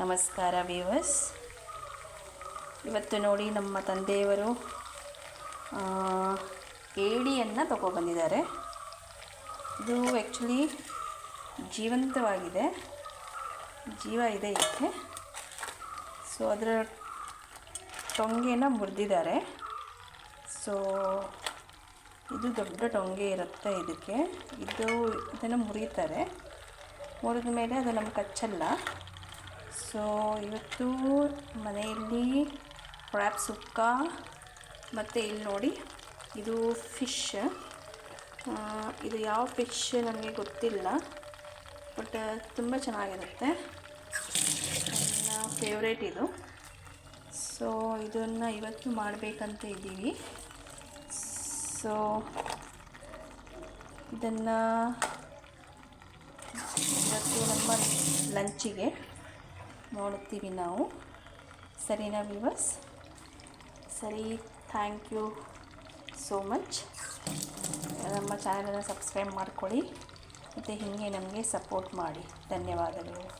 ನಮಸ್ಕಾರ ವ್ಯೂವರ್ಸ್. ಇವತ್ತು ನೋಡಿ ನಮ್ಮ ತಂದೆಯವರು ಏಡಿಯನ್ನು ತಗೊಬಂದಿದ್ದಾರೆ. ಇದು ಆ್ಯಕ್ಚುಲಿ ಜೀವಂತವಾಗಿದೆ, ಜೀವ ಇದೆ ಇದಕ್ಕೆ. ಸೊ ಅದರ ಟೊಂಗೆನ ಮುರಿದಿದ್ದಾರೆ. ಸೊ ಇದು ದೊಡ್ಡ ಟೊಂಗೆ ಇರುತ್ತೆ ಇದಕ್ಕೆ. ಇದನ್ನು ಮುರಿತಾರೆ, ಮುರಿದ ಮೇಲೆ ಅದು ನಮ್ಗೆ ಕಚ್ಚಲ್ಲ. ಸೊ ಇವತ್ತು ಮನೆಯಲ್ಲಿ ಕ್ರ್ಯಾಬ್ ಸುಕ್ಕ ಮತ್ತು ಇಲ್ಲಿ ನೋಡಿ ಇದು ಫಿಶ್. ಇದು ಯಾವ ಫಿಶ್ ನನಗೆ ಗೊತ್ತಿಲ್ಲ, ಬಟ್ ತುಂಬ ಚೆನ್ನಾಗಿರುತ್ತೆ. ನನ್ನ ಫೇವ್ರೇಟ್ ಇದು. ಸೊ ಇದನ್ನು ಇವತ್ತು ಮಾಡಬೇಕಂತ ಇದ್ದೀವಿ. ಸೊ ಇದನ್ನು ಇವತ್ತು ನಮ್ಮ ಲಂಚಿಗೆ ನೋಡ್ತೀವಿ ನಾವು. ಸರಿನಾ ವ್ಯೂವರ್ಸ್? ಸರಿ, ಥ್ಯಾಂಕ್ ಯು ಸೋ ಮಚ್. ನಮ್ಮ ಚಾನಲನ್ನು ಸಬ್ಸ್ಕ್ರೈಬ್ ಮಾಡ್ಕೊಳ್ಳಿ ಮತ್ತು ಹೀಗೆ ನಮಗೆ ಸಪೋರ್ಟ್ ಮಾಡಿ. ಧನ್ಯವಾದಗಳು.